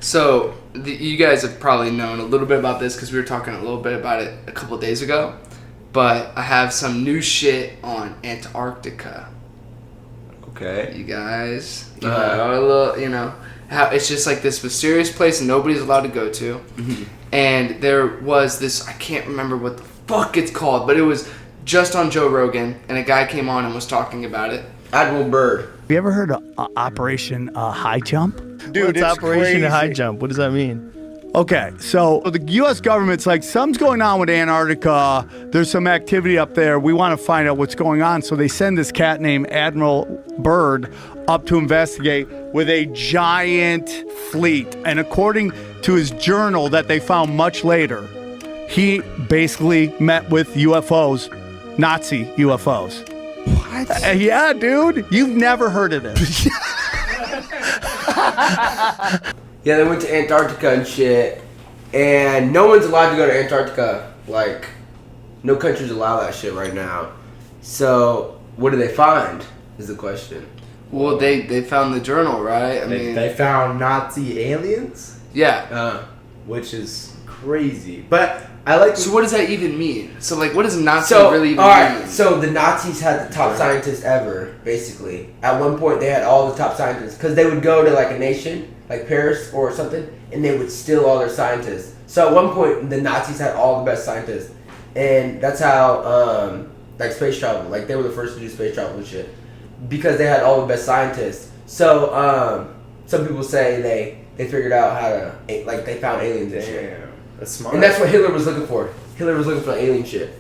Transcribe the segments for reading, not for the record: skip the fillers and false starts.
So you guys have probably known a little bit about this because we were talking a little bit about it a couple of days ago. But I have some new shit on Antarctica. Okay. You guys, how it's just like this mysterious place and nobody's allowed to go to. Mm-hmm. And there was this, I can't remember what the fuck it's called, but it was just on Joe Rogan, and a guy came on and was talking about it. Admiral Byrd. Have you ever heard of Operation High Jump? Dude, What's it's Operation crazy. High Jump? What does that mean? Okay, so the U.S. government's like, something's going on with Antarctica. There's some activity up there. We want to find out what's going on. So they send this cat named Admiral Byrd up to investigate with a giant fleet. And according to his journal that they found much later, he basically met with UFOs, Nazi UFOs. What? Yeah, dude. You've never heard of this. Yeah, they went to Antarctica and shit, and no one's allowed to go to Antarctica. Like, no countries allow that shit right now. So, what do they find, is the question. Well, they found the journal, right? They found Nazi aliens, Yeah. which is crazy. But I like. So what does that even mean? So like, what does Nazi So, really even alright, mean? so the Nazis had the top scientists ever, basically. At one point, they had all the top scientists, because they would go to, like, a nation, like Paris or something, and they would steal all their scientists. So at one point, the Nazis had all the best scientists. And that's how, like, space travel, like, they were the first to do space travel and shit. Because they had all the best scientists. So, some people say they figured out how to, like, they found aliens and shit. Damn, that's smart. And that's what Hitler was looking for. Hitler was looking for alien shit.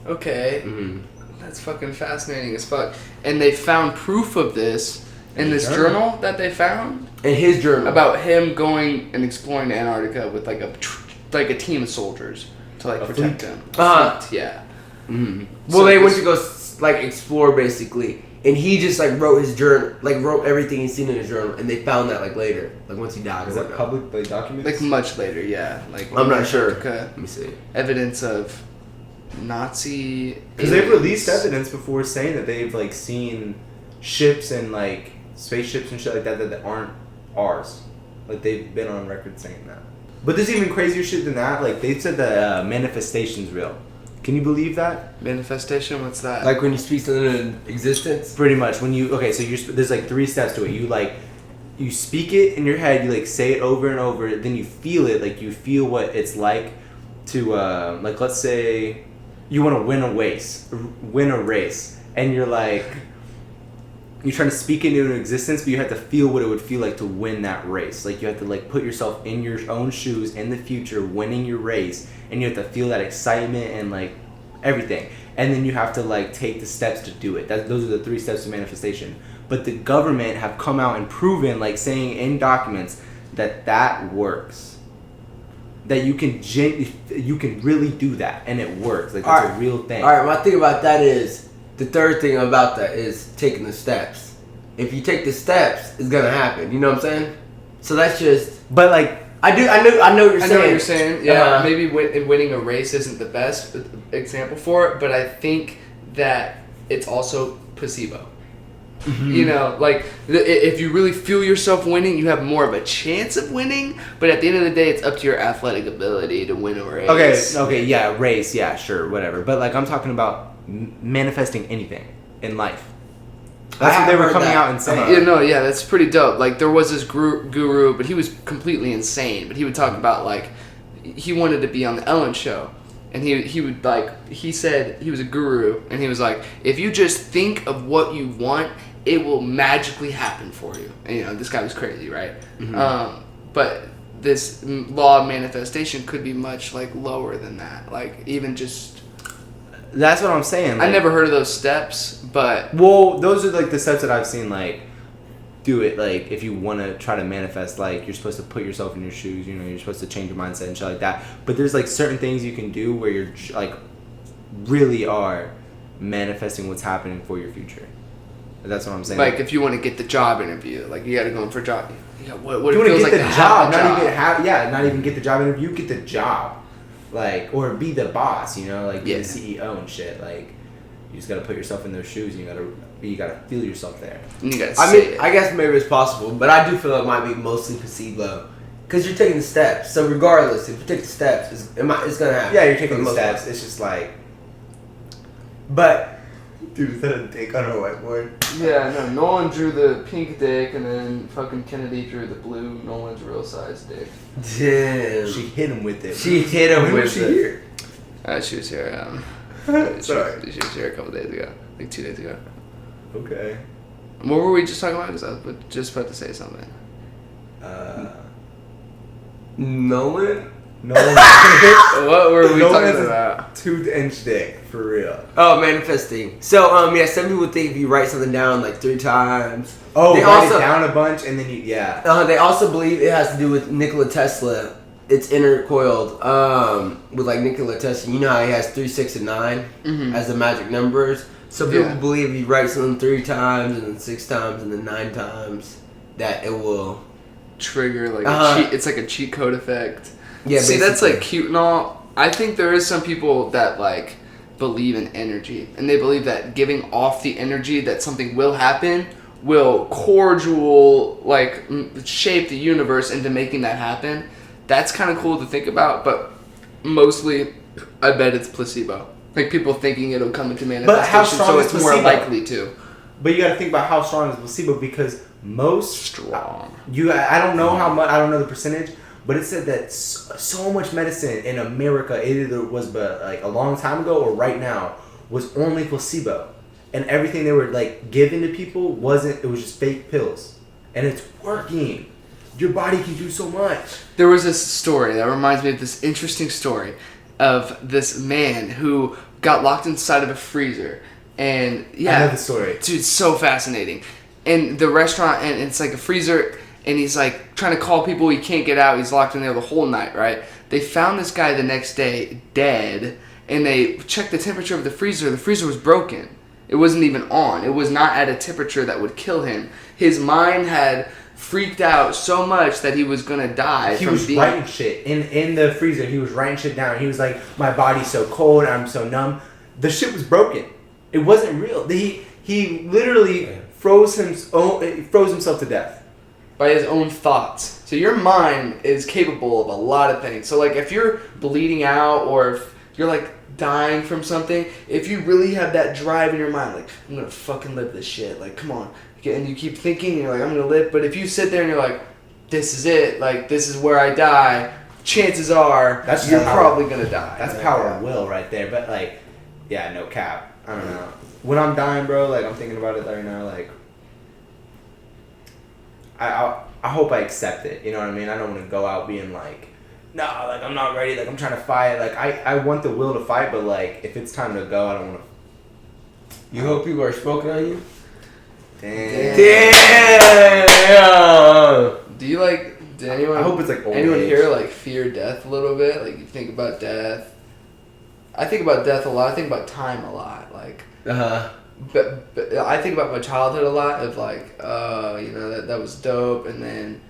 Okay. Mm-hmm. That's fucking fascinating as fuck. And they found proof of this in this Journal. journal that they found In his journal. about him going and exploring Antarctica with like a team of soldiers to like A protect fleet? him. Uh-huh. Yeah. Mm-hmm. So Well, they went this- to go like explore basically, and he just like wrote his journal, like wrote everything he's seen in his journal, and they found that like later, like once he died. Is or that whatnot. publicly documented? Like much later, yeah. Like I'm not sure. Antarctica, Let me see. evidence of Nazi. Because they've aliens. released evidence before saying that they've like seen ships and like spaceships and shit like that aren't ours. Like they've been on record saying that. But there's even crazier shit than that. Like they said that manifestation's real. Can you believe that? Manifestation. What's that? Like when you speak something into existence. Pretty much. When you so there's like 3 steps to it. You speak it in your head. You like say it over and over. Then you feel it. Like you feel what it's like to like let's say you want to win a race, and you're like you're trying to speak it into existence, but you have to feel what it would feel like to win that race. Like you have to like put yourself in your own shoes in the future, winning your race, and you have to feel that excitement and like everything. And then you have to like take the steps to do it. Those are the 3 steps to manifestation. But the government have come out and proven, like saying in documents, that works. That you can really do that, and it works. Like it's a real thing. Alright, my thing about that is the third thing about that is taking the steps. If you take the steps, it's gonna happen. You know what I'm saying? So that's just. But like I know what you're saying. I know what you're saying. Yeah, Uh-huh. maybe winning a race isn't the best example for it, but I think that it's also placebo. Mm-hmm. You know, like if you really feel yourself winning, you have more of a chance of winning. But at the end of the day, it's up to your athletic ability to win a race. okay, yeah, race, yeah, sure, whatever. But like I'm talking about manifesting anything in life. That's what they were coming out and saying. Yeah, that's pretty dope. Like there was this guru, but he was completely insane. But he would talk about like he wanted to be on the Ellen Show, and he would like he said he was a guru, and he was like, if you just think of what you want, it will magically happen for you. And this guy was crazy, right? Mm-hmm. But this law of manifestation could be much like lower than that. Like even just. That's what I'm saying. Like, I never heard of those steps, but well, those are like the steps that I've seen. Like, do it. Like, if you want to try to manifest, like you're supposed to put yourself in your shoes. You're supposed to change your mindset and shit like that. But there's like certain things you can do where you're like really are manifesting what's happening for your future. That's what I'm saying. like if you want to get the job interview, like you got to go in for a job. What you it want to feels get like the to have job, a not even get the job interview. Get the job, like or be the boss. Like be the CEO and shit. Like you just gotta put yourself in those shoes. And you gotta feel yourself there. And you gotta I say mean, it. I guess maybe it's possible, but I do feel like it might be mostly placebo. Because you're taking the steps. So regardless, if you take the steps, it's gonna happen. Yeah, you're taking the steps. It's just like, but dude, is that a dick on a whiteboard? Yeah, no. Nolan drew the pink dick, and then fucking Kennedy drew the blue Nolan's real size dick. damn, She hit him with it. she hit him When with was she it. here? She was here. Sorry. She was here a couple days ago, like 2 days ago. Okay. What were we just talking about? Because I was just about to say something. Nolan. What were we Nolan has talking a about? 2-inch dick for real. Oh, manifesting. So yeah, some people think if you write something down like 3 times. Oh, They write also- it down a bunch and then yeah. They also believe it has to do with Nikola Tesla. It's intercoiled with like Nikola Tesla. You know how he has 3, 6, and 9 as the magic numbers. So people Yeah. believe if you write something 3 times and then 6 times and then 9 times, that it will. Trigger like Uh-huh. a cheat. It's like a cheat code effect. Yeah, See, that's basically. like cute and all. I think there is some people that like believe in energy, and they believe that giving off the energy that something will happen will cordial like shape the universe into making that happen. That's kind of cool to think about, but mostly, I bet it's placebo. Like people thinking it'll come into manifestation, how strong so is it's more placebo? likely to. But you got to think about how strong is placebo because most Strong. I don't know how much. I don't know the percentage, but it said that so much medicine in America, it either was but like a long time ago or right now, was only placebo, and everything they were like giving to people wasn't. It was just fake pills, and it's working. Your body can do so much. There was this story that reminds me of this interesting story of this man who got locked inside of a freezer. And yeah, I know the story. Dude, it's so fascinating. And the restaurant, and it's like a freezer, and he's like trying to call people. He can't get out. He's locked in there the whole night, right? They found this guy the next day dead, and they checked the temperature of the freezer. The freezer was broken. It wasn't even on. It was not at a temperature that would kill him. His mind had freaked out so much that he was gonna die. He from was being writing shit in the freezer. He was writing shit down. He was like, "My body's so cold. I'm so numb." The shit was broken. It wasn't real. He literally froze himself to death. by his own thoughts. So your mind is capable of a lot of things. So like if you're bleeding out or if you're like dying from something, if you really have that drive in your mind, like I'm gonna fucking live this shit, like come on, and you keep thinking, and you're like I'm gonna live, but if you sit there and you're like this is it, like this is where I die, chances are you're probably gonna die. That's power of will right there. But like, yeah, no cap. I don't know. When I'm dying, bro, like I'm thinking about it right now, like I hope I accept it. You know what I mean? I don't want to go out being like, nah, like I'm not ready. Like I'm trying to fight. Like I want the will to fight, but like if it's time to go, I don't want to. You hope people are smoking on you? Damn. Do you like? Did anyone? I hope it's like old anyone age. here like fear death a little bit? Like you think about death. I think about death a lot. I think about time a lot. Like, but I think about my childhood a lot. Of like, you know, that was dope, and then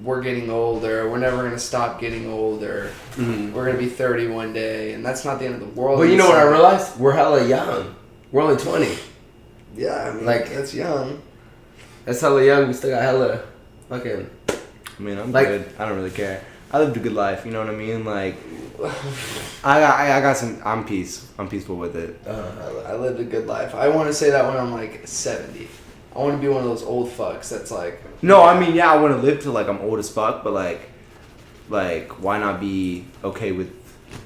we're getting older. We're never gonna stop getting older. Mm-hmm. We're gonna be 30 one day, and that's not the end of the world. But you know It's what I like- realized? We're hella young. We're only 20. Yeah, I mean, Like- that's young. That's hella young. We still got hella fucking. I mean, I'm Like- good. I don't really care. I lived a good life. You know what I mean? Like, I got some. I'm peaceful with it. I lived a good life. I want to say that when I'm like 70. I want to be one of those old fucks that's like. No, I mean, yeah, I want to live till like I'm old as fuck, but like, why not be okay with?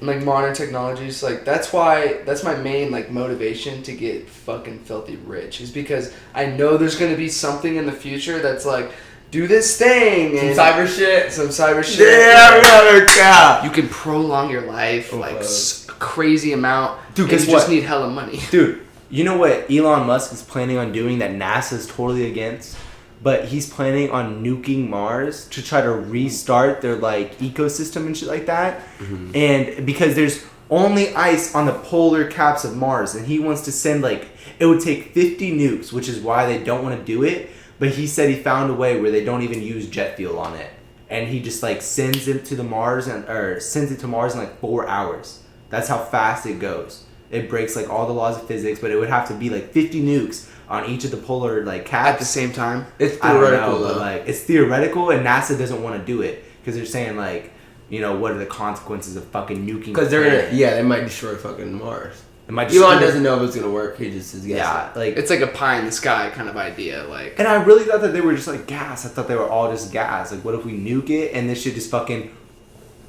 Like modern technologies, like that's my main like motivation to get fucking filthy rich is because I know there's gonna be something in the future that's like do this thing Some and cyber shit. some cyber shit. Yeah. You can prolong your life like a crazy amount. Dude, and guess you just what? need hella money. Dude, you know what Elon Musk is planning on doing that NASA's totally against? But he's planning on nuking Mars to try to restart their like ecosystem and shit like that. Mm-hmm. And because there's only ice on the polar caps of Mars, and he wants to send like it would take 50 nukes, which is why they don't want to do it. But he said he found a way where they don't even use jet fuel on it, and he just like sends it to Mars in like 4 hours. That's how fast it goes. It breaks like all the laws of physics, but it would have to be like 50 nukes on each of the polar like caps At the same time. It's I don't theoretical, know, but though. like it's theoretical, and NASA doesn't want to do it because they're saying like, you know, what are the consequences of fucking nuking? Because they're gonna, they might destroy fucking Mars. It might Elon doesn't know if it's gonna work. He just is guessing. Yeah, like it's like a pie in the sky kind of idea. Like, and I really thought that they were just like gas. I thought they were all just gas. Like, what if we nuke it and this shit just fucking?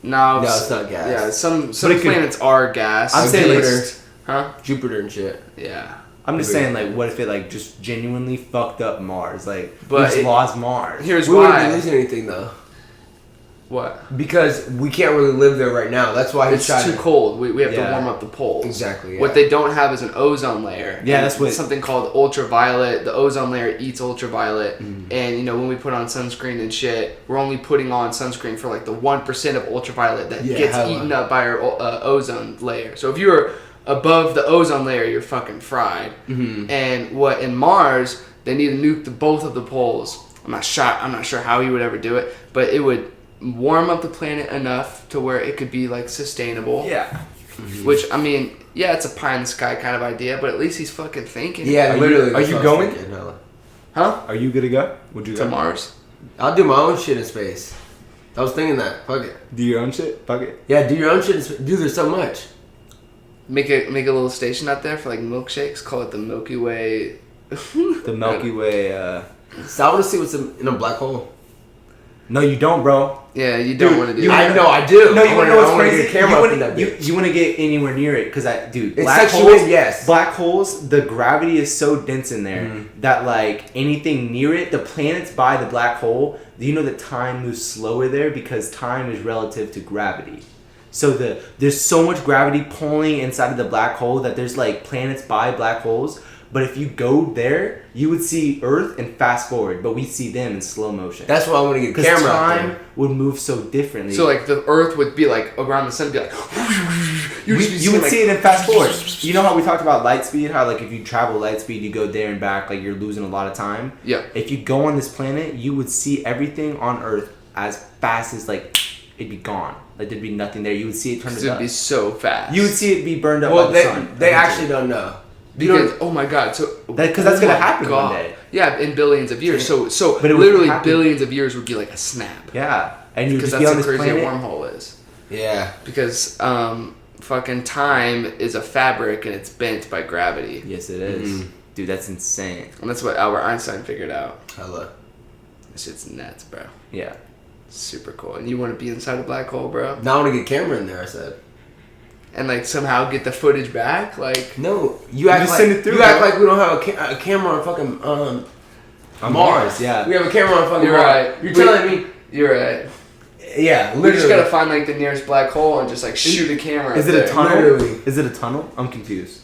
No, it's not gas. Yeah, some it planets are gas. I'm saying like, Jupiter and shit. Yeah. I'm just saying, like, what if it like just genuinely fucked up Mars? Like, but we just lost Mars. Here's we why. wouldn't be losing anything though. What? Because we can't really live there right now. That's why it's too cold. We have to warm up the poles. Exactly. Yeah. What they don't have is an ozone layer. Yeah, that's what something called ultraviolet. The ozone layer eats ultraviolet, and you know when we put on sunscreen and shit, we're only putting on sunscreen for like the 1% of ultraviolet that gets eaten up by our ozone layer. So if you're above the ozone layer, you're fucking fried. Mm-hmm. And what in Mars, they need to nuke both of the poles. I'm not sure how he would ever do it, but it would warm up the planet enough to where it could be like sustainable. Yeah. Mm-hmm. Which I mean, yeah, it's a pie in the sky kind of idea, but at least he's fucking thinking. Yeah, literally. Are you going? Huh? Are you gonna go? Would you to go? Mars? I'll do my own shit in space. I was thinking that. Fuck it. Do your own shit? Fuck it. Yeah, do your own shit in space. Dude, there's so much. Make a little station out there for like milkshakes. Call it the Milky Way. The Milky Way. So I want to see what's in a black hole. No, you don't, bro. Yeah, you don't want to do that. I know, I do. No, you want to know what's crazy? Get a camera up in that bitch. You want to get anywhere near it because It black sucks you holes. in, yes. Black holes. The gravity is so dense in there that like anything near it, the planets by the black hole. Do you know that time moves slower there because time is relative to gravity? So there's so much gravity pulling inside of the black hole that there's like planets by black holes. But if you go there, you would see Earth and fast forward, but we see them in slow motion. That's why I want to get a camera out there. Time would move so differently. So like the Earth would be like around the sun, be like. You would see it in fast forward. You know how we talked about light speed? How like if you travel light speed, you go there and back, like you're losing a lot of time. Yeah. If you go on this planet, you would see everything on Earth as fast as like it'd be gone. Like there'd be nothing there. You would see it turn to dust. It'd be so fast. You would see it be burned up Well, by the sun. they actually don't know. Because oh my god, so because that's gonna happen one day. Yeah, in billions of years. So But it would literally happen. billions of years would be like a snap. Yeah, and you Because just be that's on how this crazy planet. a wormhole is. Yeah. Because fucking time is a fabric and it's bent by gravity. Yes, it is. Dude, that's insane. And that's what Albert Einstein figured out. Hello. This shit's nuts, bro. Yeah. Super cool. And you want to be inside a black hole, bro? Now I want to get a camera in there, I said. And like somehow get the footage back? Like No, you act just like send it through, you act bro. like we don't have a camera on fucking On Mars. Mars, yeah. We have a camera on fucking You're Mars. right. You're telling me? You're right. Yeah, We literally. just gotta find like the nearest black hole and just like shoot a camera. Is up it a there. tunnel? Literally. Is it a tunnel? I'm confused.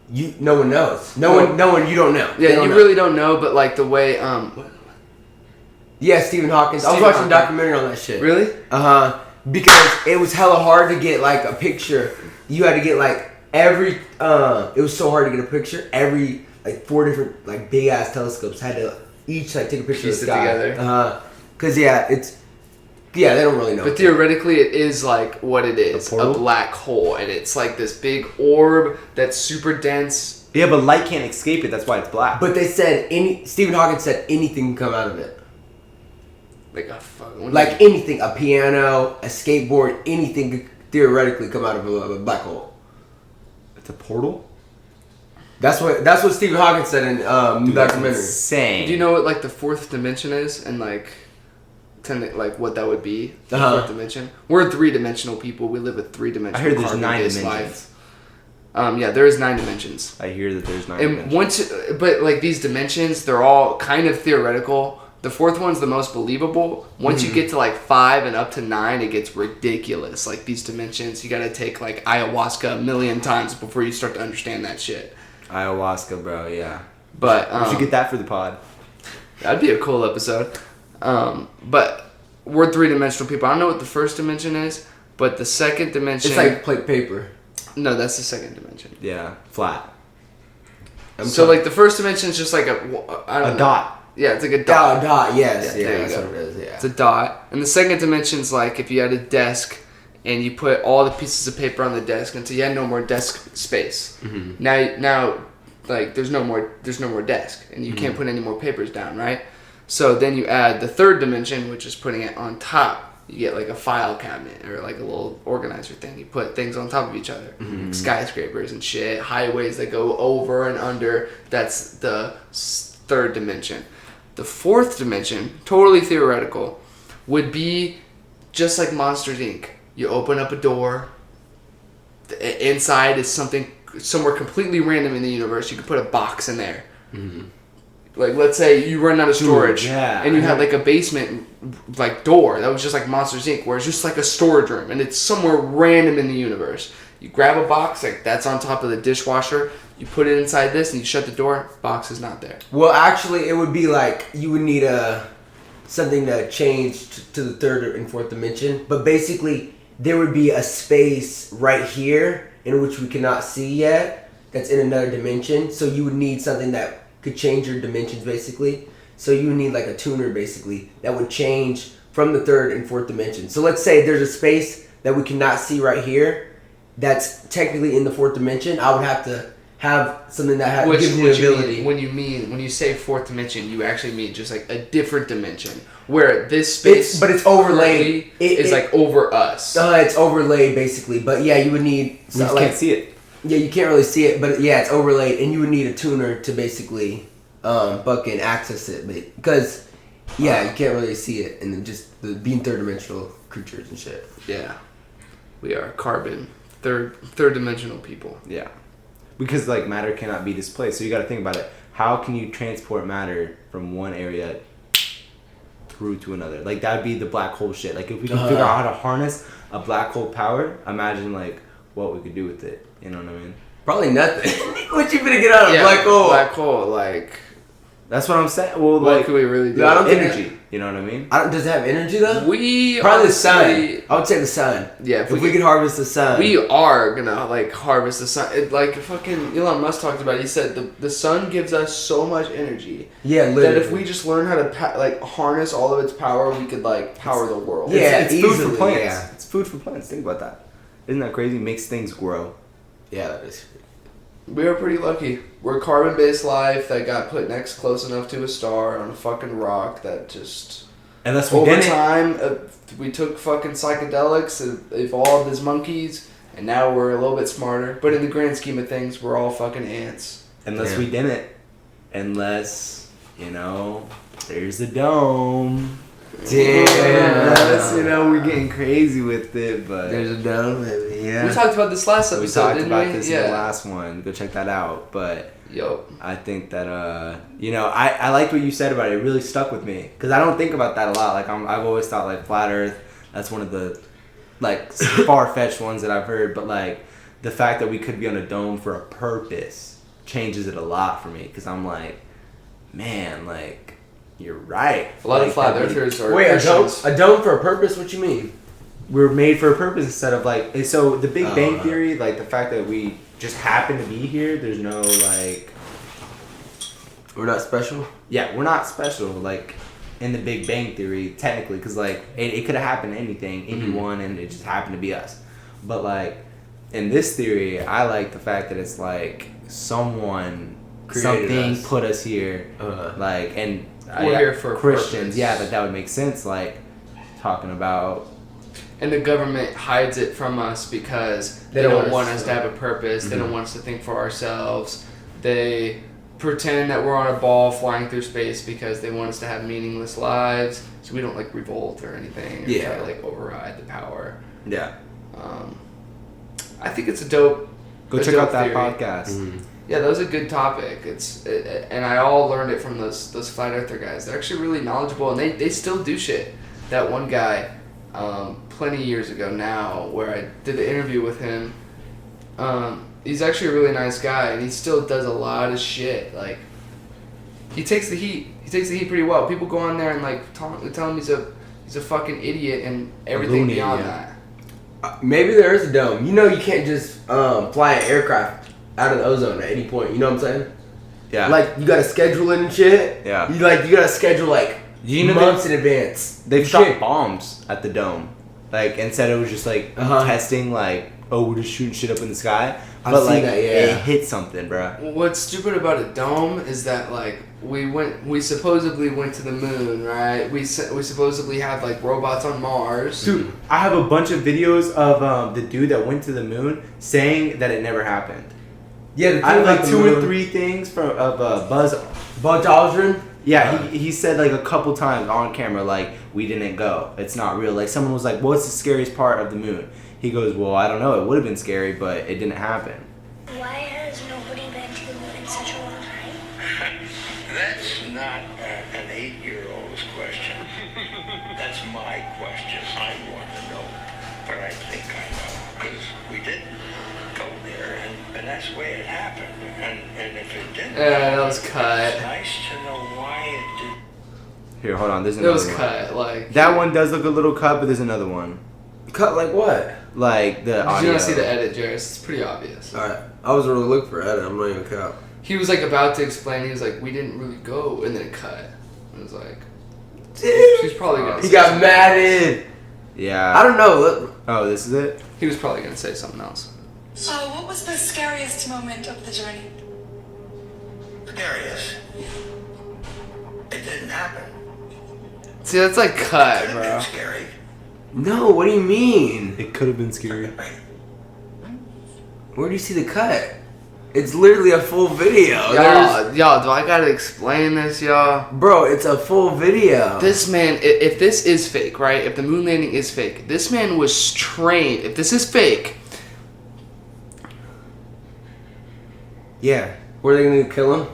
No one knows. No one. You don't know. They Yeah, don't you know. really don't know, but like the way Yeah, Stephen Hawking. I was Stephen watching Hawking. a documentary on that shit. really? Because it was hella hard to get like a picture. You had to get like every. It was so hard to get a picture. Every like 4 different like big ass telescopes had to each like take a picture Piece of the it sky. together. Cause they don't really know. But theoretically, it is like what it is, a portal? black hole, and it's like this big orb that's super dense. Yeah, but light can't escape it. That's why it's black. But they said Stephen Hawking said anything can come out of it. Like a fucking Like anything, a piano, a skateboard, anything could theoretically come out of a black hole. it's a portal. That's what Stephen Hawking said in the documentary. Insane. Do you know what like the fourth dimension is, and like like what that would be? The fourth dimension. We're 3-dimensional people. We live a 3-dimensional. I heard there's 9 carbon-based dimensions. life. Yeah, there is 9 dimensions. I hear that there's 9 And dimensions. but like these dimensions, they're all kind of theoretical. The fourth one's the most believable. Once you get to like 5 and up to 9, it gets ridiculous. Like these dimensions, you gotta take like ayahuasca a million times before you start to understand that shit. Ayahuasca, bro. Yeah. But We should get that for the pod. that'd be a cool episode. But we're 3-dimensional people. I don't know what the first dimension is, but the second dimension. It's like plate paper. No, that's the second dimension. Yeah. Flat. So like the first dimension is just like a dot. Yeah, it's like a dot. Dot, yes. Yeah, Yeah, there you that's go. what it is, yeah. It's a dot. And the second dimension's like if you had a desk and you put all the pieces of paper on the desk until you had no more desk space. Mm-hmm. Now like there's no more desk and you can't put any more papers down, right? So then you add the third dimension, which is putting it on top you get like a file cabinet or like a little organizer thing. You put things on top of each other, like skyscrapers and shit, highways that go over and under. That's the third dimension. The fourth dimension, totally theoretical, would be just like Monsters Inc. You open up a door. Inside is somewhere completely random in the universe. You could put a box in there. Like, let's say you run out of storage, and you had like a basement like door that was just like Monsters Inc., where it's just like a storage room, and it's somewhere random in the universe. You grab a box like that's on top of the dishwasher. You put it inside this, and you shut the door. Box is not there. Well, actually, it would be like you would need something to change to the third and fourth dimension. But basically, there would be a space right here in which we cannot see yet. That's in another dimension. So you would need something that could change your dimensions, basically. So you would need like a tuner, basically, that would change from the third and fourth dimension. So let's say there's a space that we cannot see right here that's technically in the fourth dimension. I would have to have something that gives me the ability. When you say fourth dimension, you actually mean just like a different dimension where this space, but it's overlaid. It's like over us. It's overlaid basically, but yeah, you would need. You just can't see it. Yeah, you can't really see it, but yeah, it's overlaid, and you would need a tuner to basically fucking access it, because you can't really see it, and then just being third dimensional creatures and shit. Yeah, we are carbon third dimensional people. Yeah. Because like matter cannot be displaced, so you got to think about it. How can you transport matter from one area through to another? Like that would be the black hole shit. Like if we can figure out how to harness a black hole power, imagine like what we could do with it. You know what I mean? Probably nothing. What you gonna get out of a black hole? Black hole, like. That's what I'm saying. Well, what like, could we really do? No, I don't think energy. You know what I mean? Does it have energy though? Probably the sun. I would say the sun. Yeah, if we could harvest the sun, we are gonna like harvest the sun. Like fucking Elon Musk talked about. He said the sun gives us so much energy. Yeah, literally. That if we just learn how to harness all of its power, we could like power the world. Yeah, it's food easily, for plants. Yeah. It's food for plants. Think about that. Isn't that crazy? It makes things grow. Yeah, that is. We are pretty lucky. We're carbon-based life that got put next close enough to a star on a fucking rock that just... Unless we over didn't. time, we took fucking psychedelics, evolved as monkeys, and now we're a little bit smarter. But in the grand scheme of things, we're all fucking ants. Unless we didn't. Unless, there's a dome. Damn. We're getting crazy with it, but... There's a dome, baby. Yeah. We talked about this last episode, We talked didn't about we? this in the last one. Go check that out. But I think that I liked what you said about it. It really stuck with me because I don't think about that a lot. Like I've always thought like flat Earth. That's one of the like far-fetched ones that I've heard. But like the fact that we could be on a dome for a purpose changes it a lot for me because I'm like, man, like you're right. A lot like, of flat earthers are wait, Christians. a dome for a purpose? What you mean? We're made for a purpose instead of like so the Big Bang Theory, like the fact that we just happen to be here, there's no like we're not special. Yeah, we're not special like in the Big Bang Theory technically because like it could have happened to anything, anyone, and it just happened to be us. But like in this theory, I like the fact that it's like someone something put us here, like and we're here for Christians. purpose. Yeah, that would make sense. Like talking about. And the government hides it from us because they don't want us to have a purpose. They don't want us to think for ourselves. They pretend that we're on a ball flying through space because they want us to have meaningless lives. So we don't like revolt or anything. Or try to like override the power. Yeah. I think it's a dope. Go check out that theory. podcast. Yeah, that was a good topic. And I all learned it from those flat earther guys. They're actually really knowledgeable and they still do shit. That one guy. Plenty years ago now where I did the interview with him. He's actually a really nice guy and he still does a lot of shit. Like he takes the heat. He takes the heat pretty well. People go on there and like tell him he's a fucking idiot and everything beyond that. Maybe there is a dome. You can't just fly an aircraft out of the ozone at any point. You know what I'm saying? Yeah. Like you gotta schedule it and shit. Yeah. You gotta schedule like months in advance. They've shot bombs at the dome. Like, and said it was just like testing like oh, we're just shooting shit up in the sky. I've But seen like, that, yeah. it hit something, bro. What's stupid about a dome is that like we supposedly went to the moon, right? We supposedly have like robots on Mars. Dude, I have a bunch of videos of the dude that went to the moon saying that it never happened. Yeah, the I have thing like about the 2 or moon- 3 things from Buzz Aldrin. Yeah, he said like a couple times on camera, like, we didn't go. It's not real. Like, someone was like, what's the scariest part of the moon? He goes, well, I don't know. It would have been scary, but it didn't happen. Why has nobody been to the moon in such a long time? That's not an 8-year-old's question. That's my question. I want to know, but I think I know, because we didn't go there, and that's the way it happened. And if it didn't, Yeah, that was cut. it's nice to know why it did. Here, hold on. There's It another was one. cut. Like That one does look a little cut, but there's another one. Cut like what? Like the Did audio. you not see the edit, Jairus? It's pretty obvious. Alright, I wasn't really looking for edit. I'm not even cap. He was like about to explain. He was like, "We didn't really go," and then it cut. It was like, she's probably gonna. He say got something mad else. in. Yeah. I don't know. Oh, this is it? He was probably gonna say something else. So, what was the scariest moment of the journey? Scariest. It didn't happen. See, that's like cut, Could have bro. been scary. No, what do you mean? It could have been scary. Where do you see the cut? It's literally a full video. Y'all, do I gotta explain this, y'all? Bro, it's a full video. This man, if this is fake, right? If the moon landing is fake, this man was trained. If this is fake, Yeah. Were they gonna kill him?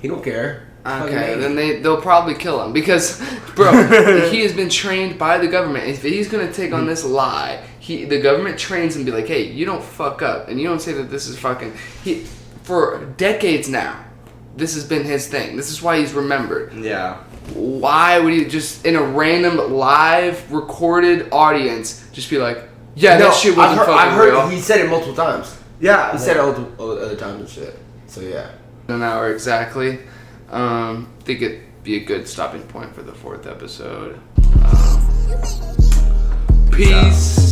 He don't care. okay, then they'll probably kill him because, bro, he has been trained by the government. If he's gonna take on this lie, the government trains him to be like, hey, you don't fuck up, and you don't say that this is fucking. For decades now, this has been his thing. This is why he's remembered. Yeah. Why would he just in a random live recorded audience just be like, yeah, that shit wasn't fucking I've heard real? he said it multiple times. Yeah. He said it other times and shit. So yeah. An hour exactly. Think it'd be a good stopping point for the 4th episode. Peace.